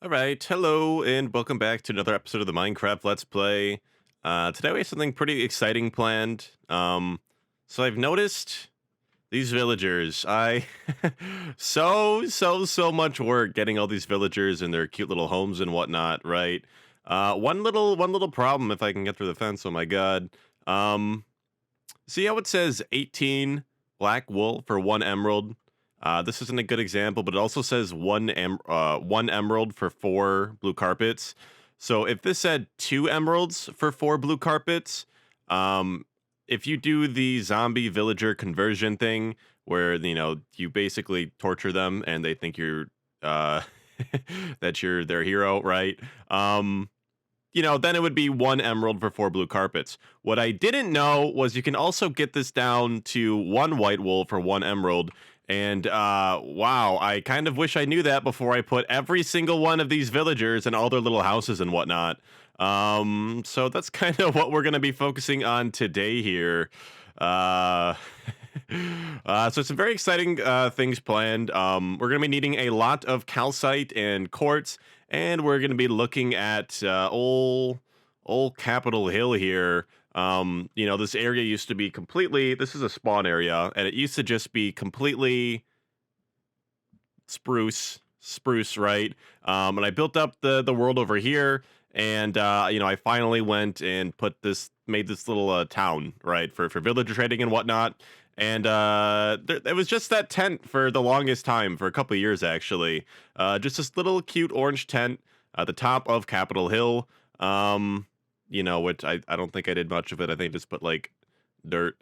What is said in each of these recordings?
All right, hello, and welcome back to another episode of the Minecraft Let's Play. Today we have something pretty exciting planned. So I've noticed these villagers. I so much work getting all these villagers and their cute little homes and whatnot. Right. One little problem if I can get through the fence. Oh my god. Um, See how it says 18 black wool for one emerald? This isn't a good example, but it also says one emerald for four blue carpets. So if this said two emeralds for four blue carpets, um, if you do the zombie villager conversion thing, where you basically torture them and they think you're uh, that you're their hero, right? Um, then it would be one emerald for four blue carpets. What I didn't know was you can also get this down to one white wool for one emerald. And wow, I kind of wish I knew that before I put every single one of these villagers and all their little houses and whatnot. So that's kind of what we're going to be focusing on today here. Uh, so some very exciting things planned. We're going to be needing a lot of calcite and quartz, and we're going to be looking at old Capitol Hill here. This area used to be completely. This is a spawn area, and it used to just be completely spruce, right? And I built up the world over here, and I finally went and made this little town, right, for villager trading and whatnot. And it was just that tent for the longest time, for a couple of years actually. Just this little cute orange tent at the top of Capitol Hill. Which I don't think I did much of it. I think I just put like dirt,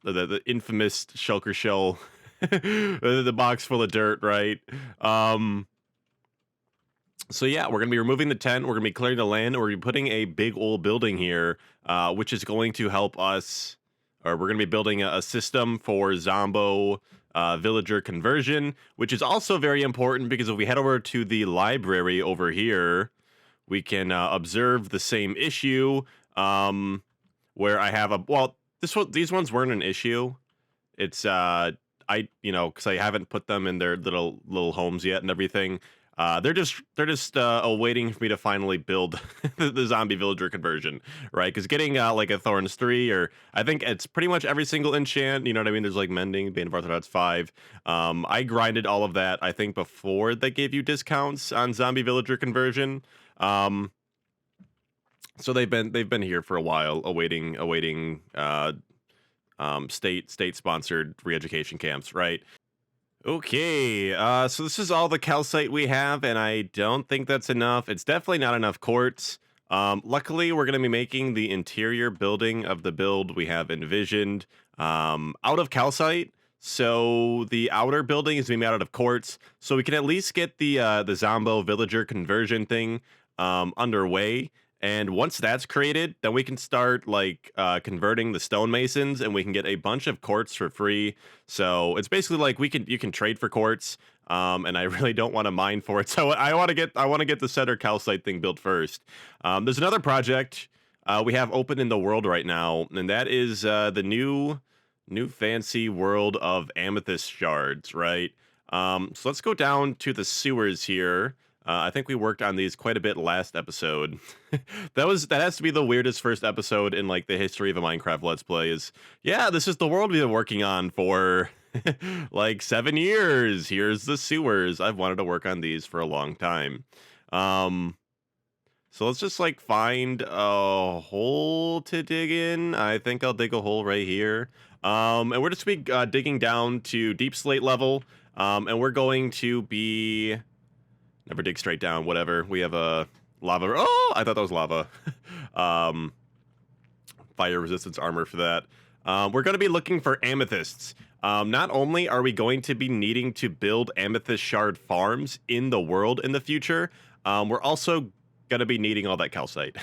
the infamous shulker shell, the box full of dirt, right? Um, so yeah, we're gonna be removing the tent. We're gonna be clearing the land. We're gonna be putting a big old building here, which is going to help us. Or we're gonna be building a system for Zombo villager conversion, which is also very important because if we head over to the library over here, we can observe the same issue. Where I have these ones weren't an issue. It's because I haven't put them in their little homes yet and everything. They're just awaiting for me to finally build the zombie villager conversion, right? Because getting like a Thorns 3, or I think it's pretty much every single enchant, you know what I mean? There's like Mending, Bane of Orthodox 5. I grinded all of that, I think, before they gave you discounts on zombie villager conversion. Um, so they've been here for a while, awaiting state sponsored re-education camps, right? Okay, so this is all the calcite we have, and I don't think that's enough. It's definitely not enough quartz. Luckily, we're going to be making the interior building of the build we have envisioned out of calcite. So the outer building is being made out of quartz, so we can at least get the Zombo villager conversion thing underway. And once that's created, then we can start like converting the stonemasons, and we can get a bunch of quartz for free. So it's basically like you can trade for quartz, and I really don't want to mine for it. So I want to get the center calcite thing built first. There's another project we have open in the world right now, and that is the new fancy world of amethyst shards, right? So let's go down to the sewers here. I think we worked on these quite a bit last episode. That has to be the weirdest first episode in like the history of a Minecraft Let's Play. Is yeah, this is the world we've been working on for like 7 years. Here's the sewers. I've wanted to work on these for a long time. Um, so let's just like find a hole to dig in. I think I'll dig a hole right here. And we're just gonna be digging down to deep slate level. And we're going to be never dig straight down. Whatever. We have a lava. Oh, I thought that was lava. um, Fire resistance armor for that. We're going to be looking for amethysts. Not only are we going to be needing to build amethyst shard farms in the world in the future, we're also going to be needing all that calcite.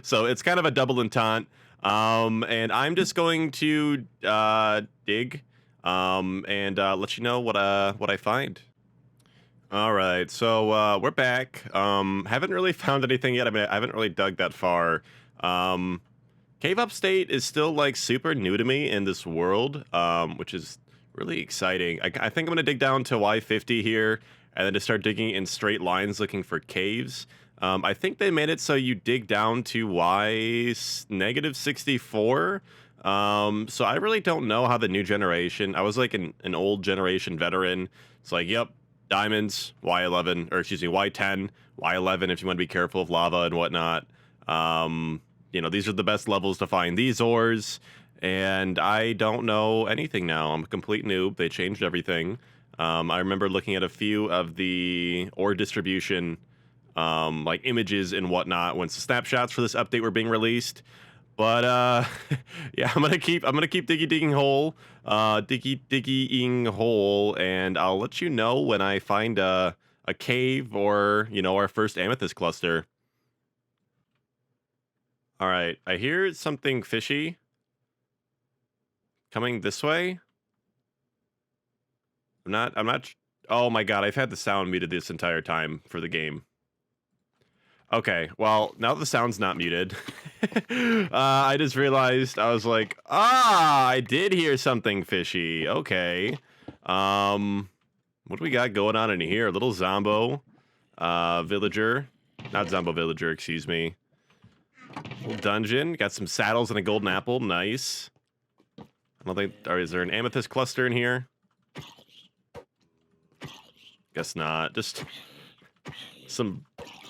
So it's kind of a double entente. And I'm just going to dig and let you know what I find. All right, so we're back. Haven't really found anything yet. I mean, I haven't really dug that far. Um, Cave Upstate is still like super new to me in this world, which is really exciting. I think I'm gonna dig down to Y50 here, and then to start digging in straight lines looking for caves. I think they made it so you dig down to negative 64. So I really don't know how the new generation. I was like an old generation veteran. It's like, yep, diamonds, Y11, or excuse me, Y10, Y11 if you want to be careful of lava and whatnot. You know, these are the best levels to find these ores, and I don't know anything now. I'm a complete noob. They changed everything. I remember looking at a few of the ore distribution like images and whatnot when snapshots for this update were being released. But yeah, I'm gonna keep digging hole, digging hole, and I'll let you know when I find a cave or, you know, our first amethyst cluster. All right, I hear something fishy coming this way. I'm not. Oh my god, I've had the sound muted this entire time for the game. Okay, well, now the sound's not muted. I just realized, I was like, I did hear something fishy. Okay. What do we got going on in here? A little zombo villager. Not zombo villager, excuse me. Little dungeon. Got some saddles and a golden apple. Nice. I don't think... is there an amethyst cluster in here? Guess not. Just some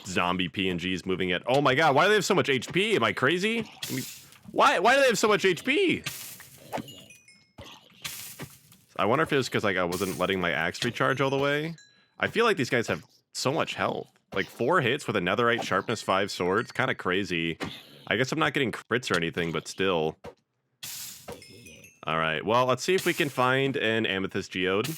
zombie PNGs moving it. Oh my god, why do they have so much HP? Am I crazy? I mean, why do they have so much HP? I wonder if it was because like I wasn't letting my axe recharge all the way. I feel like these guys have so much health. Like 4 hits with a netherite sharpness 5 swords. Kind of crazy. I guess I'm not getting crits or anything, but still. Alright, well, let's see if we can find an amethyst geode.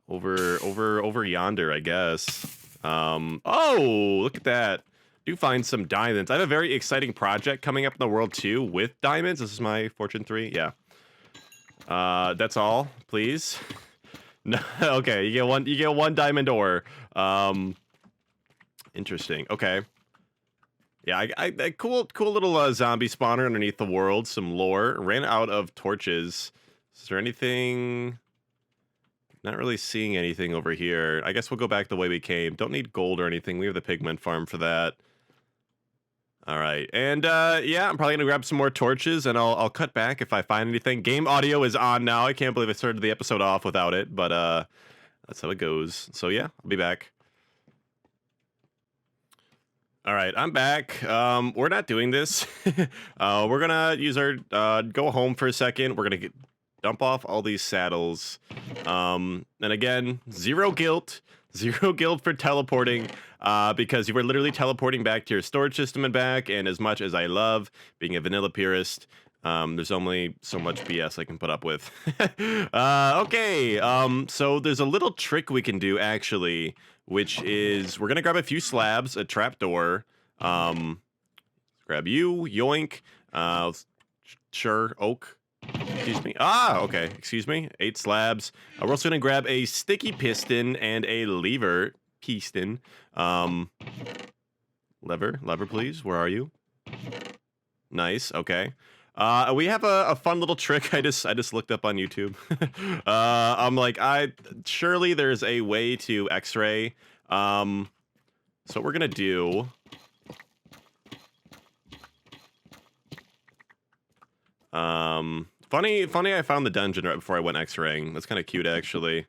Over yonder, I guess. Oh, look at that. Do find some diamonds. I have a very exciting project coming up in the world too with diamonds. This is my fortune 3. Yeah. That's all, please. No, okay, you get one diamond ore. Interesting. Okay. Yeah, I cool little zombie spawner underneath the world. Some lore. Ran out of torches. Is there anything? Not really seeing anything over here. I guess we'll go back the way we came. Don't need gold or anything. We have the pigment farm for that. All right. And yeah, I'm probably going to grab some more torches and I'll cut back if I find anything. Game audio is on now. I can't believe I started the episode off without it, but that's how it goes. So yeah, I'll be back. All right, I'm back. We're not doing this. We're going to use our go home for a second. We're going to dump off all these saddles. And again, zero guilt for teleporting, because you were literally teleporting back to your storage system and back. And as much as I love being a vanilla purist, there's only so much BS I can put up with. Okay, so there's a little trick we can do actually, which is we're gonna grab a few slabs, a trapdoor. Grab you, yoink. Sure, oak. Excuse me. Okay. Excuse me. 8 slabs. We're also gonna grab a sticky piston and a lever. Piston. Lever, please. Where are you? Nice. Okay. We have a fun little trick. I just looked up on YouTube. I'm like, surely there's a way to X-ray. So what we're gonna do. Funny, I found the dungeon right before I went X-raying. That's kind of cute, actually.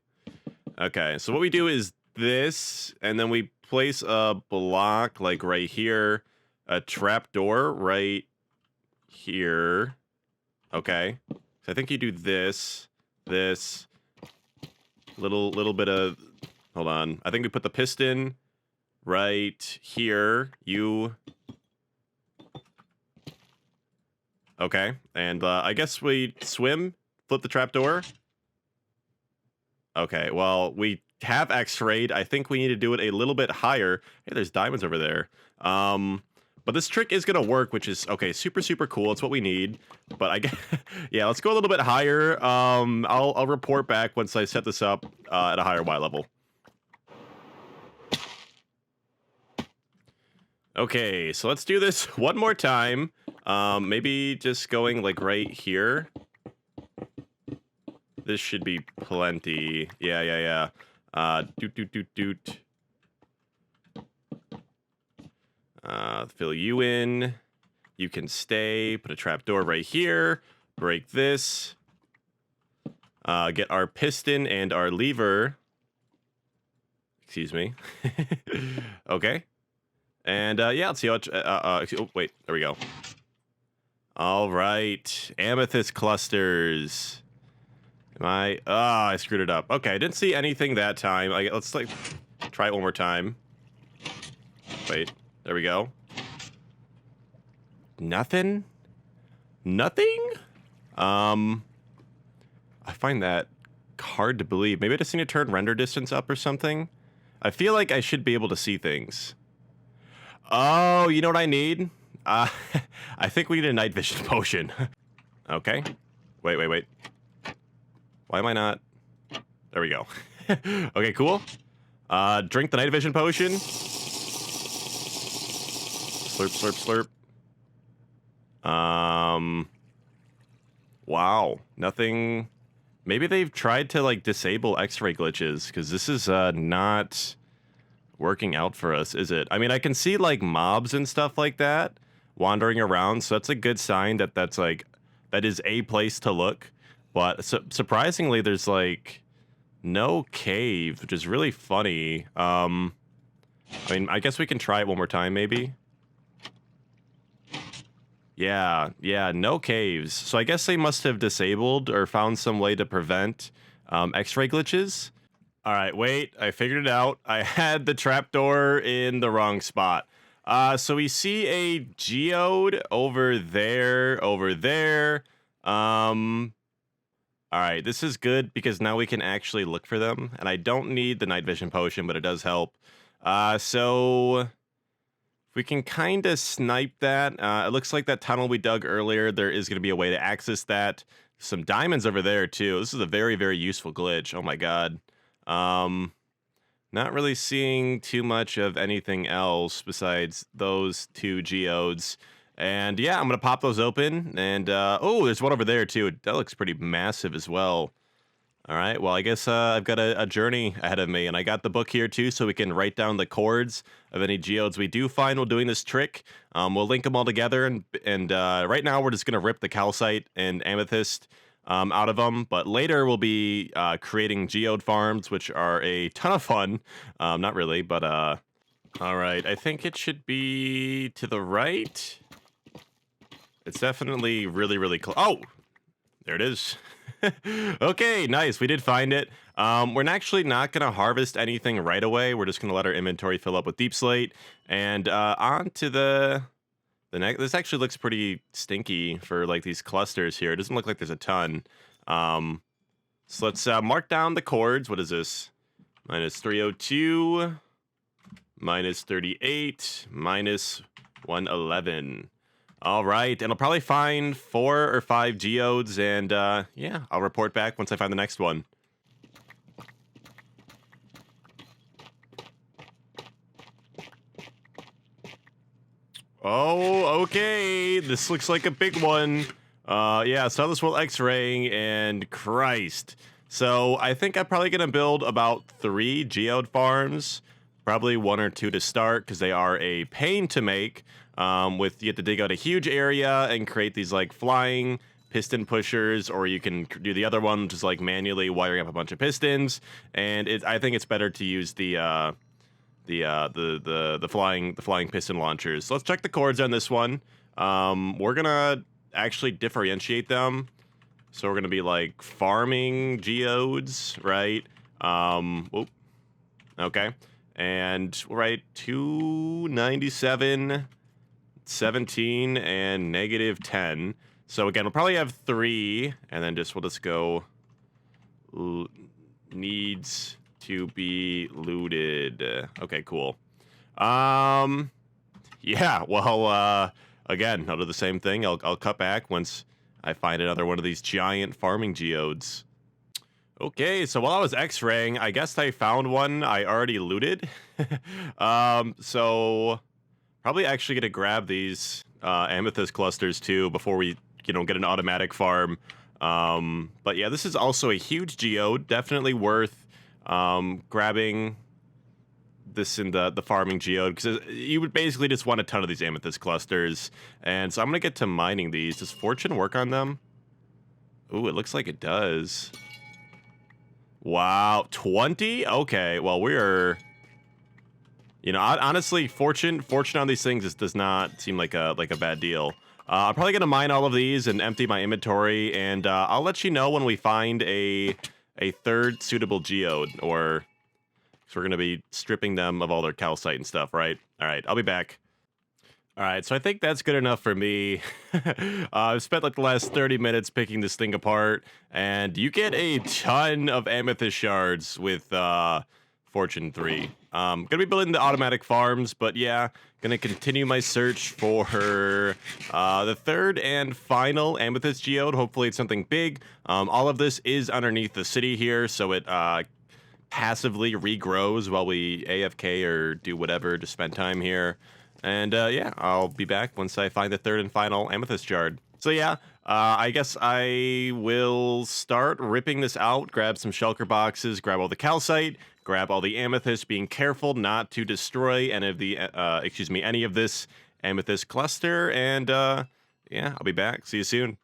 Okay, so what we do is this, and then we place a block, like, right here. A trapdoor right here. Okay. So I think you do this. Little bit of... Hold on. I think we put the piston right here. Okay, and I guess we swim, flip the trapdoor. Okay, well, we have X-rayed. I think we need to do it a little bit higher. Hey, there's diamonds over there. But this trick is gonna work, which is, okay, super cool. It's what we need. But I guess, yeah, let's go a little bit higher. I'll report back once I set this up at a higher Y level. Okay, so let's do this one more time. Maybe just going like right here. This should be plenty. Yeah. Doot. Fill you in. You can stay. Put a trapdoor right here. Break this. Get our piston and our lever. Excuse me. Okay. And yeah, let's see how much. Oh, wait. There we go. All right. Amethyst clusters. I screwed it up. Okay, I didn't see anything that time. Let's like try it one more time. Wait. There we go. Nothing? Nothing? I find that hard to believe. Maybe I just need to turn render distance up or something. I feel like I should be able to see things. Oh, you know what I need? I think we need a night vision potion. Okay. Wait. Why am I not? There we go. Okay, cool. Drink the night vision potion. Slurp. Wow. Nothing. Maybe they've tried to like disable X-ray glitches because this is not working out for us, is it? I mean, I can see like mobs and stuff like that wandering around, so that's a good sign that that is a place to look. But surprisingly, there's like no cave, which is really funny. I mean, I guess we can try it one more time, maybe. Yeah, no caves. So I guess they must have disabled or found some way to prevent X-ray glitches. All right, wait, I figured it out. I had the trapdoor in the wrong spot. So we see a geode over there. All right, this is good because now we can actually look for them. And I don't need the night vision potion, but it does help. So if we can kind of snipe that. It looks like that tunnel we dug earlier, there is going to be a way to access that. Some diamonds over there, too. This is a very, very useful glitch. Oh, my God. Not really seeing too much of anything else besides those two geodes. And yeah, I'm gonna pop those open. And oh, there's one over there too. That looks pretty massive as well. All right, well, I guess I've got a journey ahead of me, and I got the book here too, so we can write down the coords of any geodes we do find while doing this trick. We'll link them all together, and right now we're just gonna rip the calcite and amethyst out of them, but later we'll be creating geode farms, which are a ton of fun. Not really, but all right, I think it should be to the right. It's definitely really, really close. Oh, there it is. Okay, nice. We did find it. We're actually not going to harvest anything right away. We're just going to let our inventory fill up with deep slate. And on to the next. This actually looks pretty stinky for like these clusters here. It doesn't look like there's a ton. So let's mark down the coords. What is this? Minus 302, minus 38, minus 111. All right, and I'll probably find 4 or 5 geodes, and yeah, I'll report back once I find the next one. Oh, okay, this looks like a big one. Yeah, so this will X-raying, and Christ. So I think I'm probably gonna build about 3 geode farms, probably 1 or 2 to start, because they are a pain to make. With you have to dig out a huge area and create these like flying piston pushers, or you can do the other one, which is like manually wiring up a bunch of pistons. And I think it's better to use the flying piston launchers. So let's check the coords on this one. We're gonna actually differentiate them. So we're gonna be like farming geodes, right? Whoop. Okay, and we'll write 297. 17 and negative 10. So again, we'll probably have 3, and then we'll just go needs to be looted. Okay, cool. Yeah, well, again, I'll do the same thing. I'll cut back once I find another one of these giant farming geodes. Okay, so while I was X-raying, I guess I found one I already looted. So probably actually gonna grab these amethyst clusters too before we, get an automatic farm. But yeah, this is also a huge geode, definitely worth grabbing this in the farming geode, because you would basically just want a ton of these amethyst clusters. And so I'm gonna get to mining these. Does Fortune work on them? Ooh, it looks like it does. Wow, 20? Okay, well, we're, you know, honestly, fortune on these things does not seem like a bad deal. I'm probably gonna mine all of these and empty my inventory, and I'll let you know when we find a third suitable geode, or so we're gonna be stripping them of all their calcite and stuff, right? All right, I'll be back. All right, so I think that's good enough for me. I've spent like the last 30 minutes picking this thing apart, and you get a ton of amethyst shards with Fortune 3. Gonna be building the automatic farms, but yeah, gonna continue my search for the third and final amethyst geode. Hopefully it's something big. All of this is underneath the city here, so it passively regrows while we AFK or do whatever to spend time here. And yeah, I'll be back once I find the third and final amethyst shard. So yeah, I guess I will start ripping this out, grab some shulker boxes, grab all the calcite, grab all the amethyst, being careful not to destroy any of the, any of this amethyst cluster. And yeah, I'll be back. See you soon.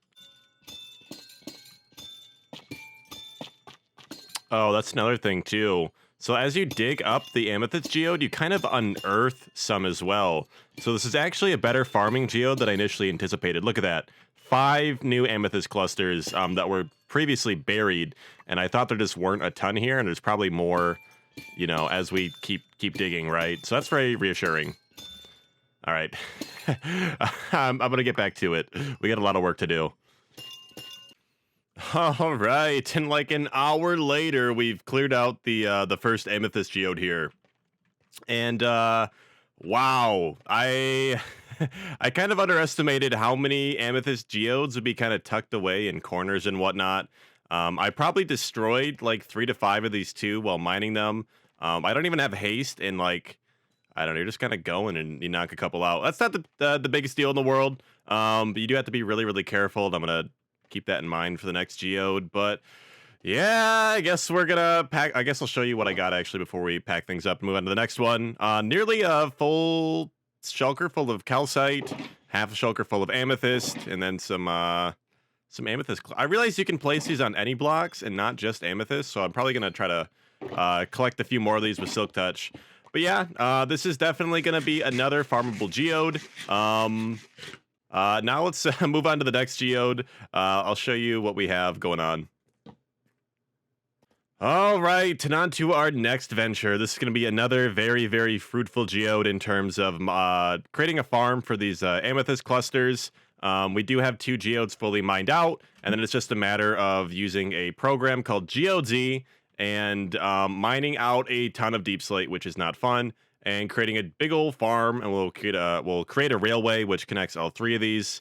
Oh, that's another thing too. So as you dig up the amethyst geode, you kind of unearth some as well. So this is actually a better farming geode than I initially anticipated. Look at that. 5 new amethyst clusters that were previously buried, and I thought there just weren't a ton here, and there's probably more, you know, as we keep digging, right? So that's very reassuring. All right. I'm going to get back to it. We got a lot of work to do. All right, and like an hour later, we've cleared out the first amethyst geode here, and wow, I I kind of underestimated how many amethyst geodes would be kind of tucked away in corners and whatnot. I probably destroyed like 3 to 5 of these too while mining them. I don't even have haste, and like, I don't know, you're just kind of going and you knock a couple out. That's not the biggest deal in the world, but you do have to be really, really careful. And I'm gonna keep that in mind for the next geode. But yeah, I guess we're gonna pack. I guess I'll show you what I got actually before we pack things up and move on to the next one. Nearly a full shulker full of calcite, half a shulker full of amethyst, and then some amethyst. I realize you can place these on any blocks and not just amethyst, so I'm probably gonna try to collect a few more of these with silk touch. But yeah, this is definitely gonna be another farmable geode. Now let's move on to the next geode. I'll show you what we have going on. All right, and on to our next venture. This is going to be another very, very fruitful geode in terms of creating a farm for these amethyst clusters. We do have 2 geodes fully mined out, and then it's just a matter of using a program called GeoZ and mining out a ton of deep slate, which is not fun, and creating a big old farm, and we'll create a railway which connects all 3 of these.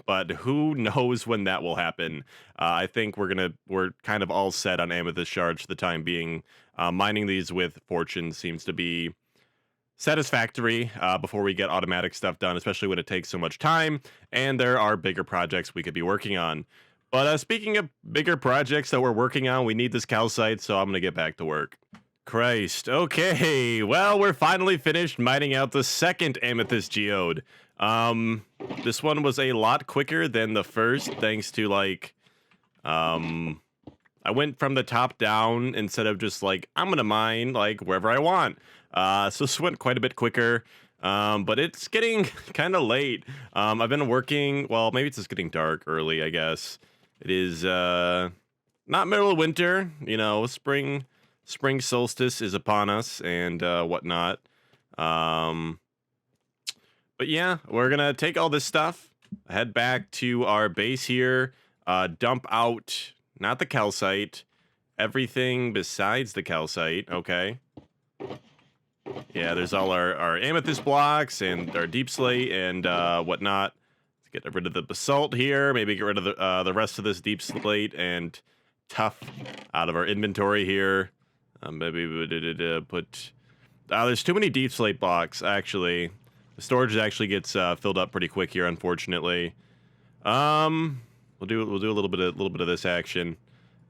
But who knows when that will happen? I think we're kind of all set on amethyst shards for the time being. Mining these with fortune seems to be satisfactory before we get automatic stuff done, especially when it takes so much time, and there are bigger projects we could be working on. But speaking of bigger projects that we're working on, we need this calcite, so I'm gonna get back to work. Christ. Okay, well, we're finally finished mining out the second amethyst geode. This one was a lot quicker than the first, thanks to like, I went from the top down instead of just like, I'm gonna mine like wherever I want. So this went quite a bit quicker. But it's getting kind of late. I've been working, well, maybe it's just getting dark early, I guess. It is, not middle of winter, you know, spring solstice is upon us and whatnot. But yeah, we're gonna take all this stuff, head back to our base here, dump out not the calcite, everything besides the calcite. Okay. Yeah, there's all our amethyst blocks and our deep slate and whatnot. Let's get rid of the basalt here. Maybe get rid of the rest of this deep slate and tough out of our inventory here. Maybe we put. There's too many deep slate blocks actually. The storage actually gets filled up pretty quick here, unfortunately. We'll do a little bit of this action.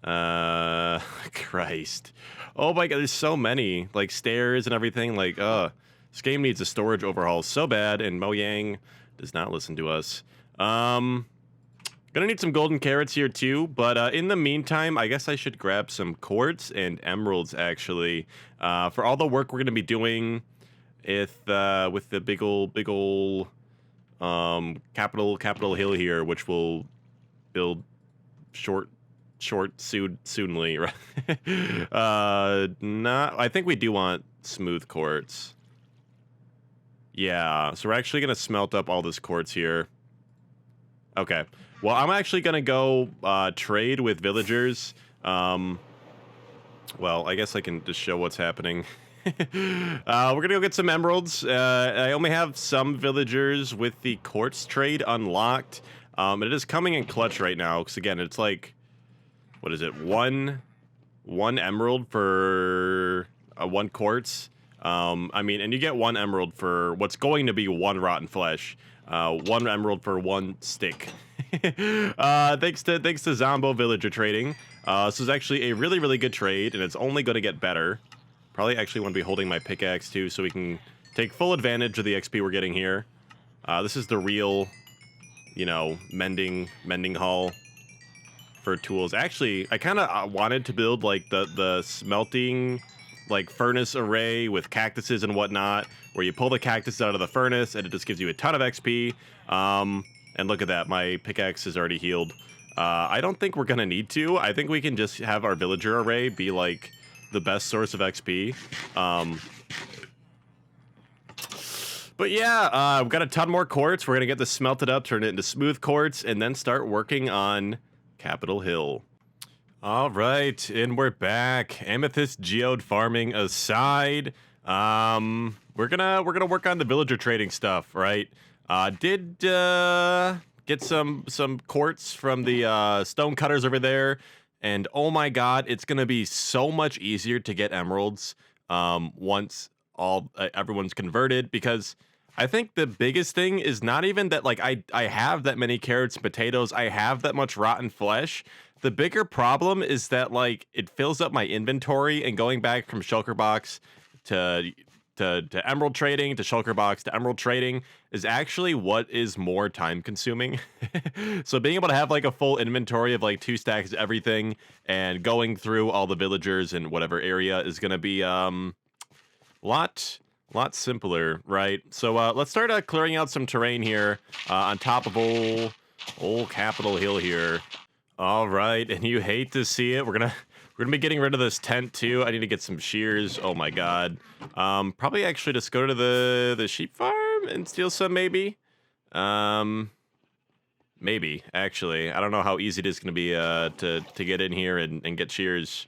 Christ. Oh my god, there's so many. Like, stairs and everything. Like, this game needs a storage overhaul so bad, and Mojang does not listen to us. Gonna need some golden carrots here too, but in the meantime, I guess I should grab some quartz and emeralds, actually. For all the work we're gonna be doing with the big ol' Capitol Hill here, which will build soonly, right? Not. I think we do want smooth quartz. Yeah, so we're actually gonna smelt up all this quartz here. Okay. Well, I'm actually gonna go trade with villagers. Well, I guess I can just show what's happening. We're gonna go get some emeralds. I only have some villagers with the quartz trade unlocked. It is coming in clutch right now, because again, it's like, what is it? One emerald for one quartz. I mean, and you get one emerald for what's going to be one rotten flesh. One emerald for one stick. Thanks to Zombo Villager Trading. This is actually a really good trade, and it's only going to get better. Probably actually want to be holding my pickaxe too, so we can take full advantage of the XP we're getting here. This is the real, you know, mending haul for tools. Actually, I kind of wanted to build like the smelting, like, furnace array with cactuses and whatnot, where you pull the cactus out of the furnace and it just gives you a ton of XP. And look at that, my pickaxe is already healed. I don't think we're gonna need to. I think we can just have our villager array be like the best source of XP. But yeah, we've got a ton more quartz. We're gonna get this smelted up, turn it into smooth quartz, and then start working on Capitol Hill. All right, and we're back. Amethyst geode farming aside, we're gonna work on the villager trading stuff, right? Did get some quartz from the stone cutters over there, and oh my god, it's gonna be so much easier to get emeralds once everyone's converted, because I think the biggest thing is not even that, like, I have that many carrots and potatoes, I have that much rotten flesh. The bigger problem is that, like, it fills up my inventory, and going back from shulker box to emerald trading to shulker box to emerald trading is actually what is more time consuming. So being able to have like a full inventory of like 2 stacks of everything and going through all the villagers in whatever area is going to be lot simpler, right? So let's start clearing out some terrain here on top of old Capitol Hill here. All right, and you hate to see it. We're gonna be getting rid of this tent too. I need to get some shears. Oh my god. Probably actually just go to the sheep farm and steal some, maybe. Maybe actually. I don't know how easy it is gonna be to get in here and get shears.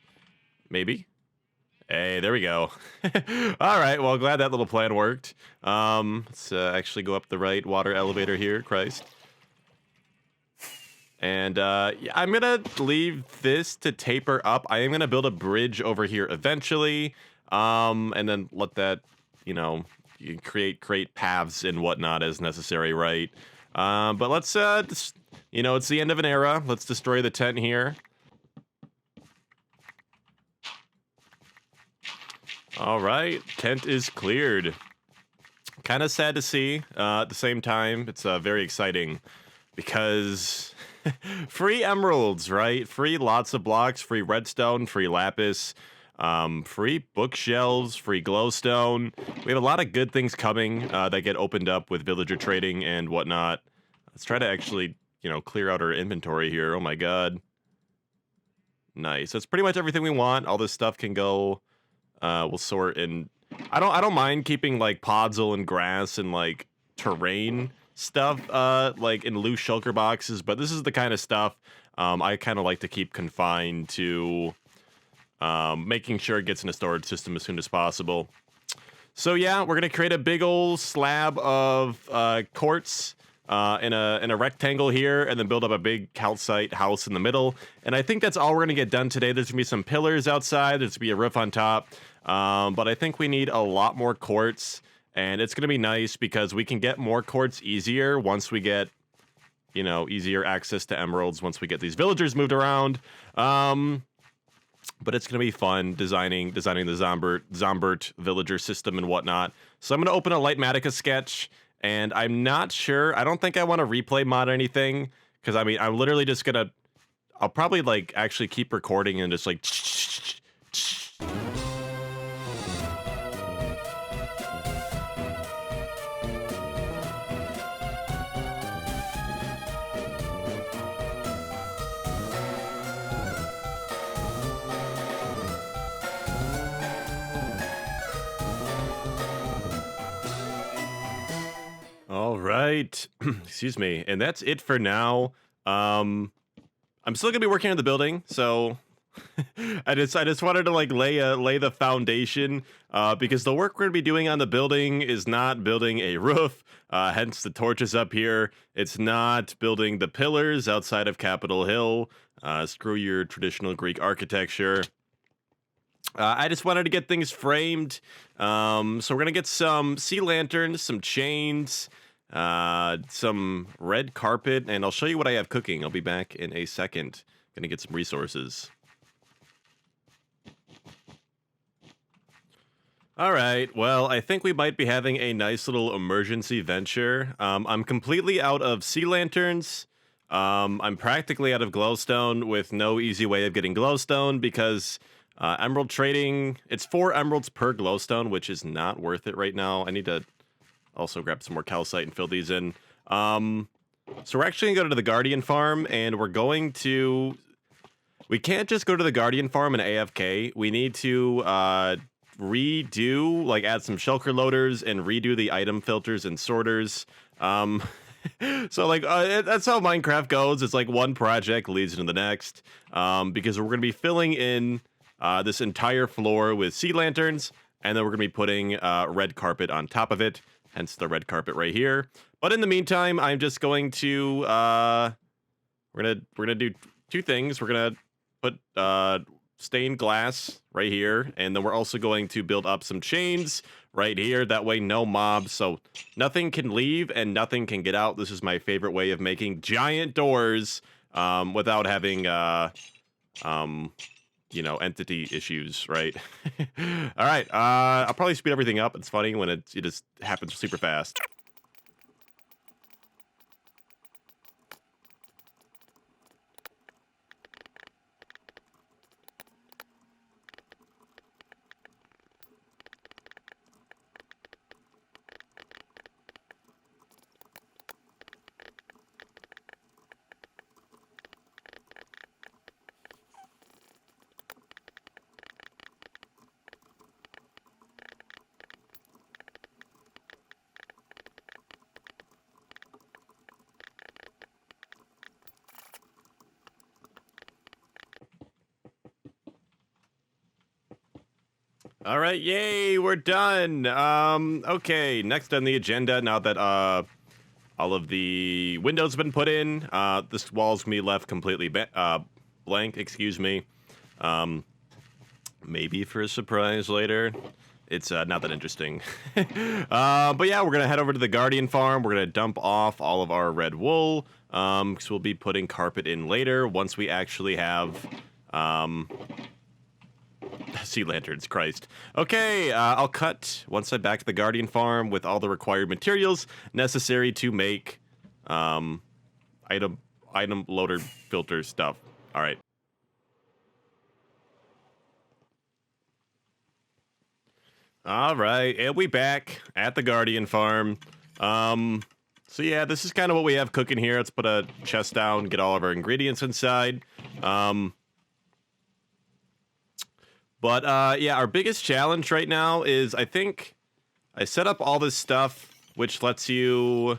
Maybe. Hey, there we go. All right, well, glad that little plan worked. Let's actually go up the right water elevator here. Christ. And yeah, I'm gonna leave this to taper up. I am gonna build a bridge over here eventually, and then let that, you know, you create paths and whatnot as necessary, right? But let's, you know, it's the end of an era. Let's destroy the tent here. All right, tent is cleared. Kind of sad to see. At the same time, it's very exciting because free emeralds, right? Free lots of blocks, free redstone, free lapis, free bookshelves, free glowstone. We have a lot of good things coming that get opened up with villager trading and whatnot. Let's try to actually, you know, clear out our inventory here. Oh my god. Nice. That's pretty much everything we want. All this stuff can go. We'll sort in. I don't mind keeping like podzol and grass and like terrain stuff like in loose shulker boxes, but this is the kind of stuff I kind of like to keep confined to making sure it gets in a storage system as soon as possible. So yeah, we're gonna create a big old slab of quartz in a rectangle here, and then build up a big calcite house in the middle. And I think that's all we're gonna get done today. There's gonna be some pillars outside. There's gonna be a roof on top. But I think we need a lot more quartz, and it's gonna be nice because we can get more quartz easier once we get you know, easier access to emeralds once we get these villagers moved around. But it's gonna be fun designing the Zombert villager system and whatnot. So I'm gonna open a litematica sketch, and I'm not sure. I don't think I want to replay mod anything, because I mean I'm literally just gonna. I'll probably like actually keep recording and just like. All right, excuse me, and that's it for now. I'm still gonna be working on the building, so I just wanted to like lay the foundation, because the work we're gonna be doing on the building is not building a roof. Hence the torches up here. It's not building the pillars outside of Capitol Hill. Screw your traditional Greek architecture. I just wanted to get things framed. So we're gonna get some sea lanterns, some chains, some red carpet, and I'll show you what I have cooking. I'll be back in a second. Gonna get some resources. All right, well, I think we might be having a nice little emergency venture. I'm completely out of sea lanterns. I'm practically out of glowstone with no easy way of getting glowstone because emerald trading, it's 4 emeralds per glowstone, which is not worth it right now. I need to also grab some more calcite and fill these in. So we're actually gonna go to the Guardian farm, and we're going to... We can't just go to the Guardian farm and AFK. We need to redo, like add some shulker loaders and redo the item filters and sorters. So like that's how Minecraft goes. It's like one project leads into the next, because we're going to be filling in this entire floor with sea lanterns, and then we're going to be putting red carpet on top of it, hence the red carpet right here. But in the meantime, I'm just going to we're gonna do 2 things. We're gonna put stained glass right here, and then we're also going to build up some chains right here. That way no mobs, so nothing can leave and nothing can get out. This is my favorite way of making giant doors without having you know, entity issues, right? All right, I'll probably speed everything up. It's funny when it just happens super fast. All right, yay, we're done. Okay, next on the agenda, now that all of the windows have been put in, this wall's gonna be left completely blank, excuse me. Maybe for a surprise later. It's not that interesting. But yeah, we're gonna head over to the Guardian farm. We're gonna dump off all of our red wool, because we'll be putting carpet in later once we actually have sea lanterns, Christ. Okay, I'll cut once I'm back at the Guardian farm with all the required materials necessary to make item loader filter stuff. All right. All right, and we back at the Guardian farm. So yeah, this is kind of what we have cooking here. Let's put a chest down, get all of our ingredients inside. But yeah, our biggest challenge right now is, I think I set up all this stuff, which lets you...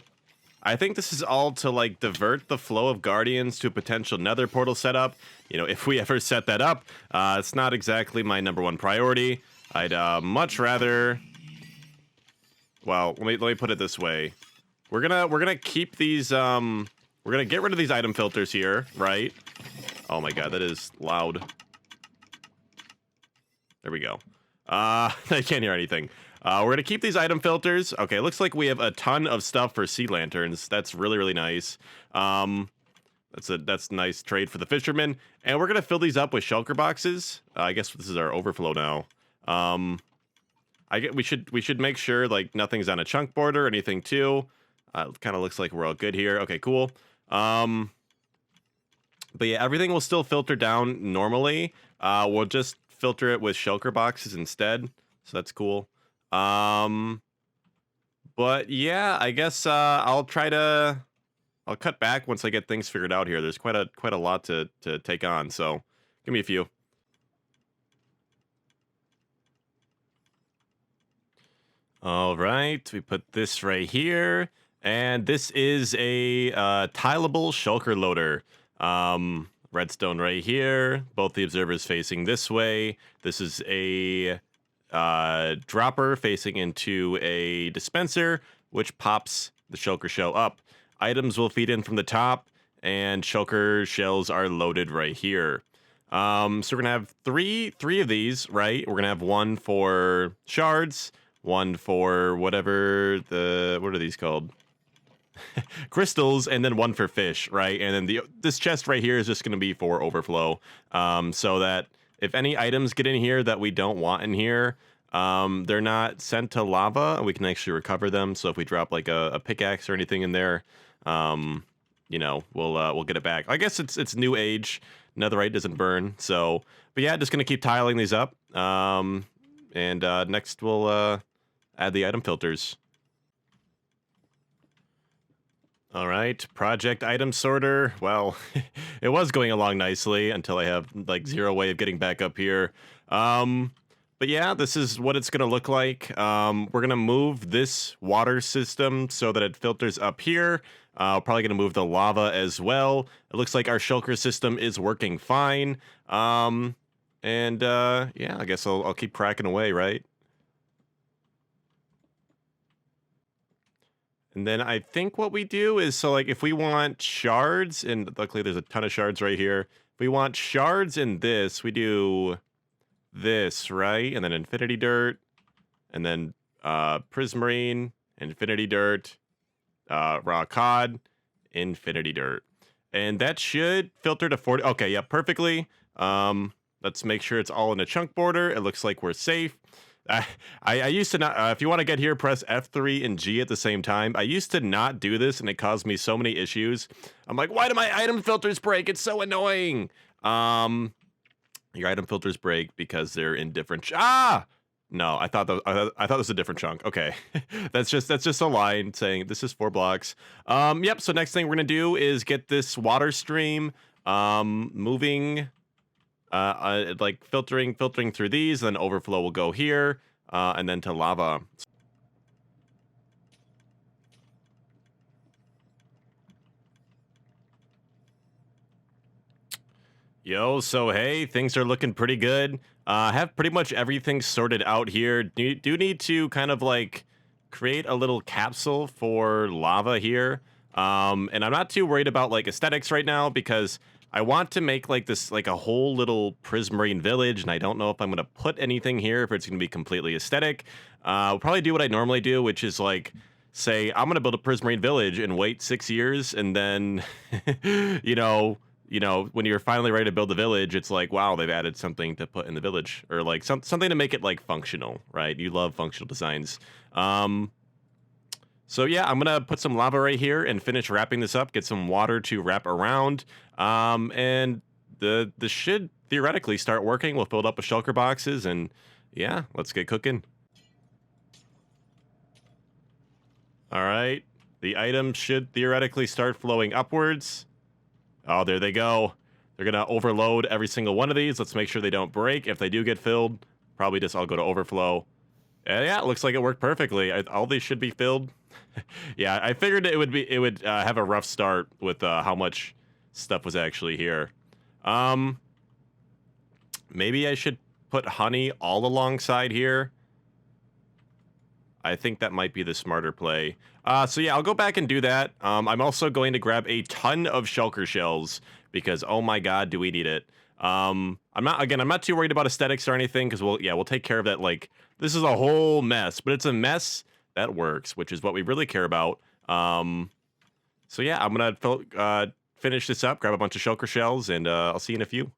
I think this is all to, like, divert the flow of Guardians to a potential nether portal setup. You know, if we ever set that up, it's not exactly my #1 priority. I'd much rather... Well, let me put it this way. We're gonna keep these, we're gonna get rid of these item filters here, right? Oh my god, that is loud. There we go. I can't hear anything. We're gonna keep these item filters. Okay, looks like we have a ton of stuff for sea lanterns. That's really, really nice. That's a nice trade for the fishermen. And we're gonna fill these up with shulker boxes. I guess this is our overflow now. We should make sure like nothing's on a chunk border or anything too. Kind of looks like we're all good here. Okay, cool. But yeah, everything will still filter down normally. We'll just filter it with shulker boxes instead. So that's cool. But yeah, I guess I'll cut back once I get things figured out here. There's quite a lot to take on. So give me a few. All right, we put this right here, and this is a tileable shulker loader. Redstone right here. Both the observers facing this way. This is a dropper facing into a dispenser, which pops the shulker shell up. Items will feed in from the top, and shulker shells are loaded right here. So we're gonna have three of these, right? We're gonna have one for shards, one for whatever what are these called? Crystals, and then one for fish, right? And then this chest right here is just going to be for overflow, so that if any items get in here that we don't want in here, they're not sent to lava, and we can actually recover them. So if we drop like a pickaxe or anything in there, you know, we'll get it back. I guess it's new age. Netherite doesn't burn, so but yeah, just gonna keep tiling these up. And next we'll add the item filters. All right, project item sorter. Well, it was going along nicely until I have like zero way of getting back up here. But yeah, this is what it's gonna look like. We're gonna move this water system so that it filters up here. Probably gonna move the lava as well. It looks like our shulker system is working fine. Yeah, I guess I'll keep cracking away, right? And then I think what we do is, so like if we want shards, and luckily there's a ton of shards right here. If we want shards in this, we do this, right? And then infinity dirt, and then prismarine, infinity dirt, raw cod, infinity dirt. And that should filter to 40. Okay, yeah, perfectly. Let's make sure it's all in a chunk border. It looks like we're safe. I used to not, if you want to get here, press F3 and G at the same time. I used to not do this, and it caused me so many issues. I'm like, why do my item filters break? It's so annoying. Your item filters break because they're in different. No, I thought this was a different chunk. Okay, that's just a line saying this is 4 blocks. Yep. So next thing we're gonna do is get this water stream moving. Like filtering through these, then overflow will go here, and then to lava. Yo, so hey, things are looking pretty good. Have pretty much everything sorted out here. Do need to kind of like create a little capsule for lava here. And I'm not too worried about like aesthetics right now because I want to make like this, like a whole little prismarine village, and I don't know if I'm going to put anything here, if it's going to be completely aesthetic. I'll probably do what I normally do, which is like, say, I'm going to build a prismarine village and wait 6 years, and then, you know, when you're finally ready to build the village, it's like, wow, they've added something to put in the village, or like something to make it like functional, right? You love functional designs. So yeah, I'm gonna put some lava right here and finish wrapping this up, get some water to wrap around. And this should theoretically start working. We'll fill it up with shulker boxes, and yeah, let's get cooking. All right, the items should theoretically start flowing upwards. Oh, there they go. They're gonna overload every single one of these. Let's make sure they don't break. If they do get filled, probably just I'll go to overflow. And yeah, it looks like it worked perfectly. All these should be filled. Yeah, I figured it would have a rough start with how much stuff was actually here. Maybe I should put honey all alongside here. I think that might be the smarter play. So yeah, I'll go back and do that. I'm also going to grab a ton of shulker shells because oh my god, do we need it? I'm not too worried about aesthetics or anything because we'll take care of that. Like this is a whole mess, but it's a mess that works, which is what we really care about. So yeah, I'm gonna finish this up, grab a bunch of shulker shells, and I'll see you in a few.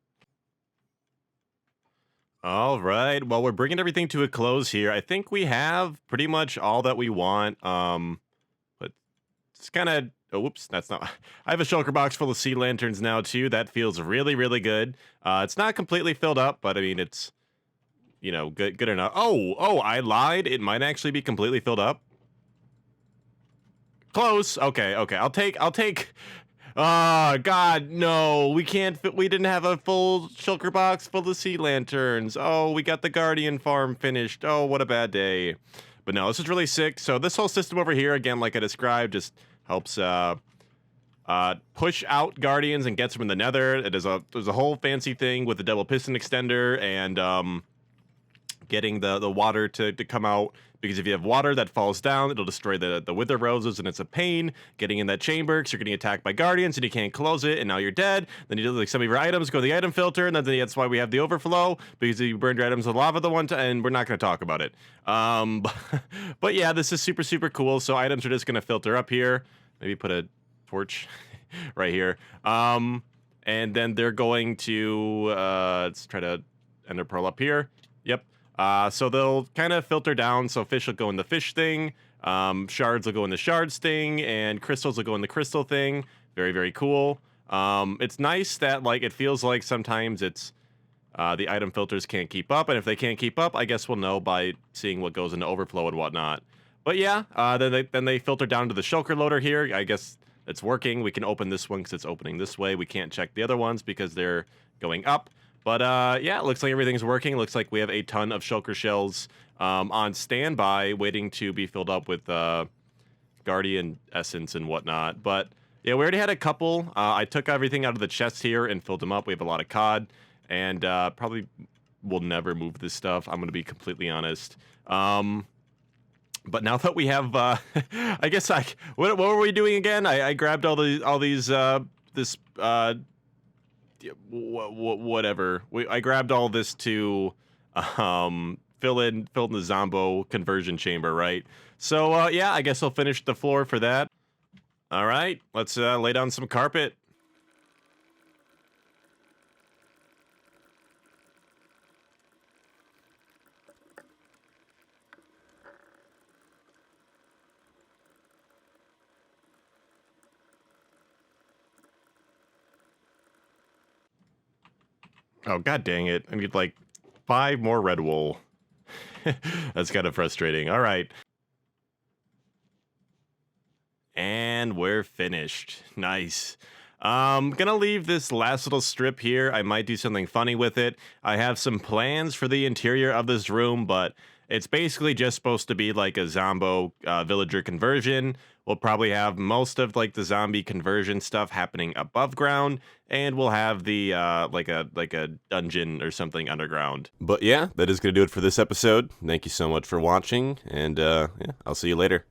All right. Well, we're bringing everything to a close here. I think we have pretty much all that we want. But it's kind of whoops, that's not. I have a shulker box full of sea lanterns now too. That feels really, really good. It's not completely filled up, but I mean it's good enough. Oh, I lied. It might actually be completely filled up. Close. Okay. I'll take. Ah, God, no. We can't fit. We didn't have a full shulker box full of sea lanterns. Oh, we got the Guardian farm finished. Oh, what a bad day. But no, this is really sick. So this whole system over here, again, like I described, just helps push out Guardians and gets them in the Nether. There's a whole fancy thing with the double piston extender and getting the water to come out, because if you have water that falls down, it'll destroy the wither roses, and it's a pain getting in that chamber because you're getting attacked by guardians and you can't close it, and now you're dead. Then you do like some of your items go to the item filter, and then that's why we have the overflow, because you burned your items with lava the one time, and we're not going to talk about it. But yeah, this is super, super cool. So items are just going to filter up here. Maybe put a torch right here. And then they're going to, let's try to ender pearl up here. Yep. So they'll kind of filter down. So fish will go in the fish thing, shards will go in the shards thing, and crystals will go in the crystal thing. Very, very cool. It's nice that like it feels like sometimes it's the item filters can't keep up, and if they can't keep up, I guess we'll know by seeing what goes into overflow and whatnot. But yeah, then they filter down to the shulker loader here. I guess it's working. We can open this one because it's opening this way. We can't check the other ones because they're going up. But yeah, it looks like everything's working. Looks like we have a ton of shulker shells on standby, waiting to be filled up with Guardian essence and whatnot. But yeah, we already had a couple. I took everything out of the chest here and filled them up. We have a lot of cod, and probably will never move this stuff. I'm going to be completely honest. But now that we have, I guess what were we doing again? I grabbed all these this whatever. I grabbed all this to fill in the Zombo conversion chamber, right? So yeah, I guess I'll finish the floor for that. All right, let's lay down some carpet. Oh, god dang it. I need like 5 more red wool. That's kind of frustrating. All right. And we're finished. Nice. Gonna leave this last little strip here. I might do something funny with it. I have some plans for the interior of this room, but it's basically just supposed to be like a Zombo villager conversion. We'll probably have most of like the zombie conversion stuff happening above ground, and we'll have the like a dungeon or something underground. But yeah, that is gonna do it for this episode. Thank you so much for watching, and yeah, I'll see you later.